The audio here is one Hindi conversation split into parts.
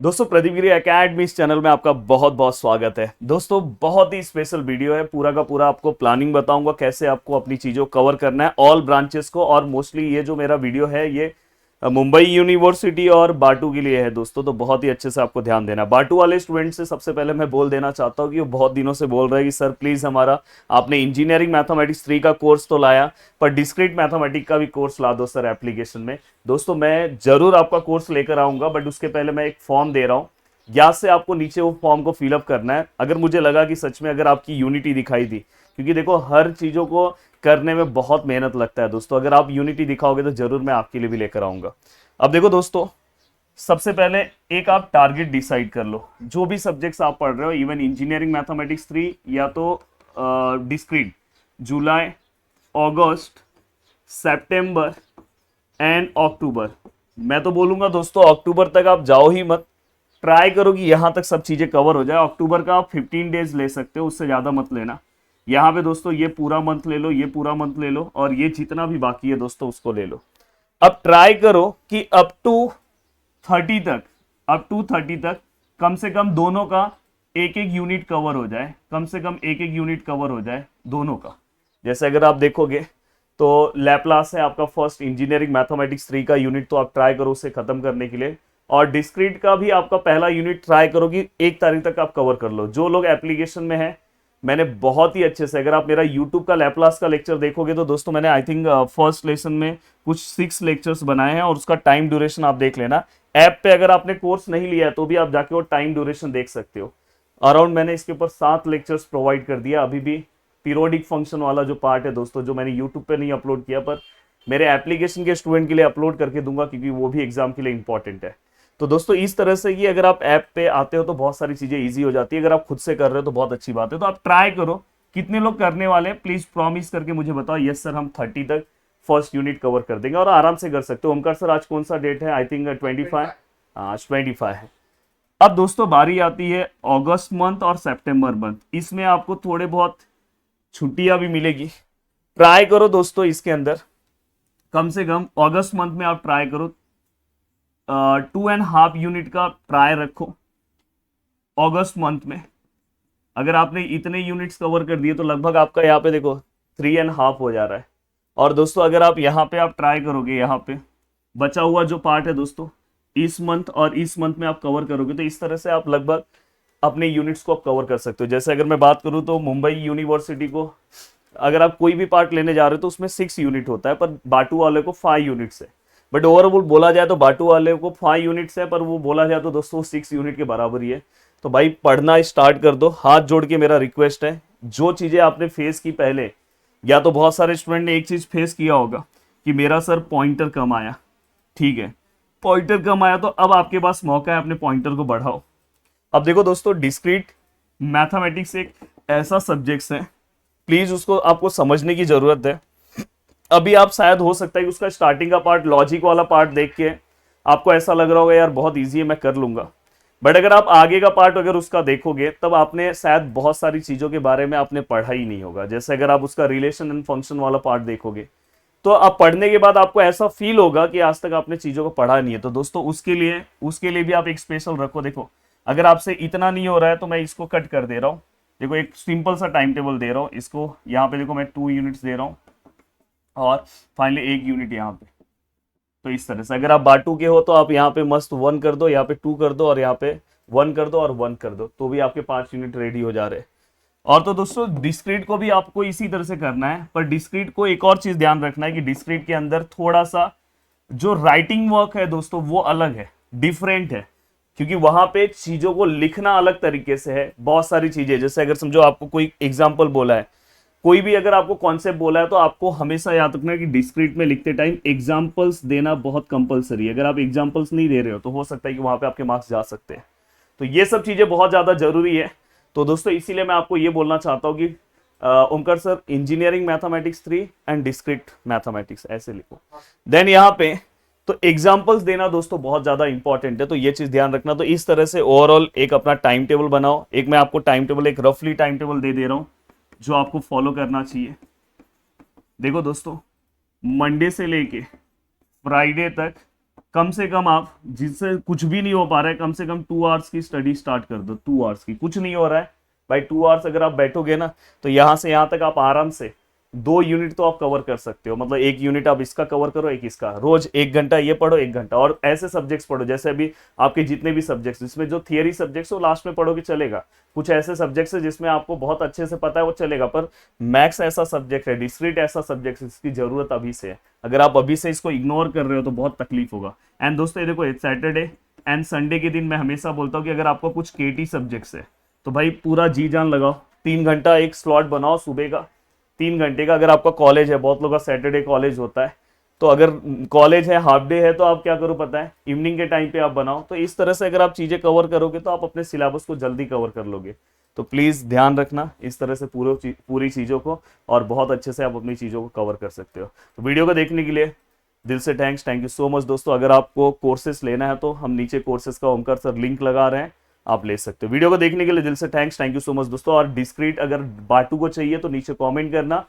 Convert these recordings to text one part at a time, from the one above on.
दोस्तों प्रदीप गिरी एकेडमी इस चैनल में आपका बहुत बहुत स्वागत है। दोस्तों बहुत ही स्पेशल वीडियो है, पूरा का पूरा आपको प्लानिंग बताऊंगा कैसे आपको अपनी चीज़ों को कवर करना है ऑल ब्रांचेस को। और मोस्टली ये जो मेरा वीडियो है ये मुंबई यूनिवर्सिटी और बाटू के लिए है दोस्तों, तो बहुत ही अच्छे से आपको ध्यान देना। बाटू वाले स्टूडेंट से सबसे पहले मैं बोल देना चाहता हूँ कि वो बहुत दिनों से बोल रहे हैं कि सर प्लीज़ हमारा आपने इंजीनियरिंग मैथमेटिक्स 3 का कोर्स तो लाया, पर डिस्क्रीट मैथमेटिक्स का भी कोर्स ला दो सर एप्लीकेशन में। दोस्तों मैं जरूर आपका कोर्स लेकर आऊँगा, बट उसके पहले मैं एक फॉर्म दे रहा हूँ, यहाँ से आपको नीचे वो फॉर्म को फिलअप करना है। अगर मुझे लगा कि सच में अगर आपकी यूनिटी दिखाई दी, क्योंकि देखो हर चीज़ों को करने में बहुत मेहनत लगता है दोस्तों, अगर आप यूनिटी दिखाओगे तो जरूर मैं आपके लिए भी लेकर आऊँगा। अब देखो दोस्तों, सबसे पहले एक आप टारगेट डिसाइड कर लो, जो भी सब्जेक्ट्स आप पढ़ रहे हो, इवन इंजीनियरिंग मैथमेटिक्स 3 या तो discrete, July, August, September and October. मैं तो बोलूंगा दोस्तों अक्टूबर तक आप जाओ ही मत, ट्राई करो कि यहां तक सब चीजें कवर हो जाए। अक्टूबर का आप 15 डेज ले सकते हो, उससे ज्यादा मत लेना। यहाँ पे दोस्तों ये पूरा मंथ ले लो, ये पूरा मंथ ले लो, और ये जितना भी बाकी है दोस्तों उसको ले लो। अब ट्राई करो कि अप टू 30 तक कम से कम दोनों का एक एक यूनिट कवर हो जाए, कम से कम एक एक यूनिट कवर हो जाए दोनों का। जैसे अगर आप देखोगे तो लैप्लास है आपका फर्स्ट इंजीनियरिंग मैथमेटिक्स 3 का यूनिट, तो आप ट्राई करो उसे खत्म करने के लिए। और डिस्क्रीट का भी आपका पहला यूनिट ट्राई करो कि 1 तारीख तक आप कवर कर लो। जो लोग एप्लीकेशन में है, मैंने बहुत ही अच्छे से, अगर आप मेरा यूट्यूब का लैप्लास का लेक्चर देखोगे तो दोस्तों मैंने आई थिंक फर्स्ट लेसन में कुछ 6 लेक्चर्स बनाए हैं, और उसका टाइम ड्यूरेशन आप देख लेना। ऐप पे अगर आपने कोर्स नहीं लिया है तो भी आप जाके वो टाइम ड्यूरेशन देख सकते हो। अराउंड मैंने इसके ऊपर 7 लेक्चर्स प्रोवाइड कर दिया। अभी भी पीरियोडिक फंक्शन वाला जो पार्ट है दोस्तों, जो मैंने यूट्यूब पे नहीं अपलोड किया, पर मेरे एप्लीकेशन के स्टूडेंट के लिए अपलोड करके दूंगा, क्योंकि वो भी एग्जाम के लिए इंपॉर्टेंट है। तो दोस्तों इस तरह से कि अगर आप ऐप पे आते हो तो बहुत सारी चीजें इजी हो जाती है, अगर आप खुद से कर रहे हो तो बहुत अच्छी बात है। तो आप ट्राई करो। कितने लोग करने वाले हैं प्लीज प्रॉमिस करके मुझे बताओ। यस सर, हम 30 तक फर्स्ट यूनिट कवर कर देंगे, और आराम से कर सकते हो। ओमकार सर आज कौन सा डेट है? I think 25। आज 25 है। अब दोस्तों बारी आती है अगस्त मंथ और सितंबर मंथ। इसमें आपको थोड़े बहुत छुट्टियां भी मिलेगी। ट्राई करो दोस्तों इसके अंदर कम से कम अगस्त मंथ में आप ट्राई करो 2.5 यूनिट का ट्राई रखो अगस्त मंथ में। अगर आपने इतने यूनिट्स कवर कर दिए तो लगभग आपका यहाँ पे देखो 3.5 हो जा रहा है। और दोस्तों अगर आप यहाँ पे आप ट्राई करोगे, यहाँ पे बचा हुआ जो पार्ट है दोस्तों, इस मंथ और इस मंथ में आप कवर करोगे, तो इस तरह से आप लगभग अपने यूनिट्स को आप कवर कर सकते हो। जैसे अगर मैं बात करूँ तो मुंबई यूनिवर्सिटी को अगर आप कोई भी पार्ट लेने जा रहे हो तो उसमें 6 यूनिट होता है, पर बाटू वाले को 5 यूनिट्स है। बट ओवरऑल बोला जाए तो बाटू वाले को 5 यूनिट्स है, पर वो बोला जाए तो दोस्तों 6 यूनिट के बराबर ही है। तो भाई पढ़ना स्टार्ट कर दो। हाथ जोड़ के मेरा रिक्वेस्ट है, जो चीजें आपने फेस की पहले, या तो बहुत सारे स्टूडेंट ने एक चीज फेस किया होगा कि मेरा सर पॉइंटर कम आया, ठीक है, पॉइंटर कम आया, तो अब आपके पास मौका है अपने पॉइंटर को बढ़ाओ। अब देखो दोस्तों, डिस्क्रीट मैथमेटिक्स एक ऐसा सब्जेक्ट है, प्लीज उसको आपको समझने की जरूरत है। अभी आप शायद हो सकता है कि उसका स्टार्टिंग का पार्ट, लॉजिक वाला पार्ट देख के आपको ऐसा लग रहा होगा यार बहुत इजी है, मैं कर लूंगा। बट अगर आप आगे का पार्ट अगर उसका देखोगे तब आपने शायद बहुत सारी चीजों के बारे में आपने पढ़ा ही नहीं होगा। जैसे अगर आप उसका रिलेशन एंड फंक्शन वाला पार्ट देखोगे तो आप पढ़ने के बाद आपको ऐसा फील होगा कि आज तक आपने चीजों को पढ़ा नहीं है। तो दोस्तों उसके लिए भी आप एक स्पेशल रखो। देखो अगर आपसे इतना नहीं हो रहा है तो मैं इसको कट कर दे रहा हूँ। देखो एक सिंपल सा टाइम टेबल दे रहा हूँ इसको, यहाँ पे देखो मैं 2 यूनिट्स दे रहा हूँ, और फाइनली 1 यूनिट यहाँ पे। तो इस तरह से अगर आप बाटू के हो तो आप यहाँ पे मस्त 1 कर दो, यहाँ पे 2 कर दो, और यहाँ पे 1 कर दो और 1 कर दो, तो भी आपके 5 यूनिट रेडी हो जा रहे हैं। और तो दोस्तों डिस्क्रीट को भी आपको इसी तरह से करना है, पर डिस्क्रीट को एक और चीज ध्यान रखना है कि डिस्क्रीट के अंदर थोड़ा सा जो राइटिंग वर्क है दोस्तों वो अलग है, डिफरेंट है, क्योंकि वहां पे चीजों को लिखना अलग तरीके से है। बहुत सारी चीजें, जैसे अगर समझो आपको कोई एग्जाम्पल बोला है, कोई भी अगर आपको कॉन्सेप्ट बोला है, तो आपको हमेशा याद रखना है कि डिस्क्रीट में लिखते टाइम एग्जाम्पल्स देना बहुत कंपलसरी है। अगर आप एग्जाम्पल्स नहीं दे रहे हो तो हो सकता है कि वहां पे आपके मार्क्स जा सकते हैं। तो ये सब चीजें बहुत ज्यादा जरूरी है। तो दोस्तों इसीलिए मैं आपको ये बोलना चाहता हूँ कि Omkar sir engineering mathematics 3 and discrete mathematics ऐसे लिखो। देन यहाँ पे तो एग्जाम्पल्स देना दोस्तों बहुत ज्यादा इंपॉर्टेंट है, तो ये चीज ध्यान रखना। तो इस तरह से ओवरऑल एक अपना टाइम टेबल बनाओ। एक मैं आपको टाइम टेबल, एक रफली टाइम टेबल दे रहा हूं जो आपको फॉलो करना चाहिए। देखो दोस्तों, मंडे से लेके फ्राइडे तक कम से कम आप, जिससे कुछ भी नहीं हो पा रहा है, कम से कम 2 आवर्स की स्टडी स्टार्ट कर दो। 2 आवर्स की, कुछ नहीं हो रहा है भाई, 2 आवर्स अगर आप बैठोगे ना, तो यहां से यहां तक आप आराम से 2 यूनिट तो आप कवर कर सकते हो। मतलब 1 यूनिट आप इसका कवर करो, एक इसका, रोज 1 घंटा ये पढ़ो, 1 घंटा। और ऐसे सब्जेक्ट्स पढ़ो जैसे अभी आपके जितने भी सब्जेक्ट्स, जिसमें जो थियरी सब्जेक्ट्स हो लास्ट में पढ़ोगे चलेगा। कुछ ऐसे सब्जेक्ट्स है जिसमें आपको बहुत अच्छे से पता है वो चलेगा, पर मैथ्स ऐसा सब्जेक्ट है, डिस्क्रीट ऐसा सब्जेक्ट है, इसकी जरूरत अभी से है। अगर आप अभी से इसको इग्नोर कर रहे हो तो बहुत तकलीफ होगा। एंड दोस्तों ये देखो, सैटरडे एंड संडे के दिन मैं हमेशा बोलता हूँ कि अगर आपको कुछ केटी सब्जेक्ट्स है तो भाई पूरा जी जान लगाओ, 3 घंटा एक स्लॉट बनाओ सुबह का, 3 घंटे का। अगर आपका कॉलेज है, बहुत लोग का सैटरडे कॉलेज होता है, तो अगर कॉलेज है, हाफ डे है, तो आप क्या करो पता है, इवनिंग के टाइम पे आप बनाओ। तो इस तरह से अगर आप चीजें कवर करोगे तो आप अपने सिलेबस को जल्दी कवर कर लोगे। तो प्लीज ध्यान रखना इस तरह से पूरी चीजों को, और बहुत अच्छे से आप अपनी चीजों को कवर कर सकते हो। तो वीडियो को देखने के लिए दिल से thanks, thank you so much दोस्तों। अगर आपको कोर्सेस लेना है तो हम नीचे कोर्सेस का ओमकार सर लिंक लगा रहे हैं, आप ले सकते हो। वीडियो को देखने के लिए दिल से thanks, thank you so much दोस्तों। और डिस्क्रीट अगर बाटू को चाहिए तो नीचे कमेंट करना,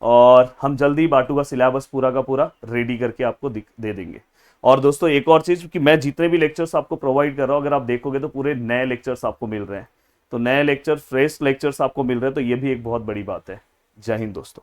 और हम जल्दी बाटू का सिलेबस पूरा का पूरा रेडी करके आपको दे देंगे। और दोस्तों एक और चीज कि मैं जितने भी लेक्चर्स आपको प्रोवाइड कर रहा हूँ, अगर आप देखोगे तो पूरे नए लेक्चर्स आपको मिल रहे हैं। तो नए लेक्चर, फ्रेश लेक्चर्स आपको मिल रहे हैं, तो ये भी एक बहुत बड़ी बात है। जय हिंद दोस्तों।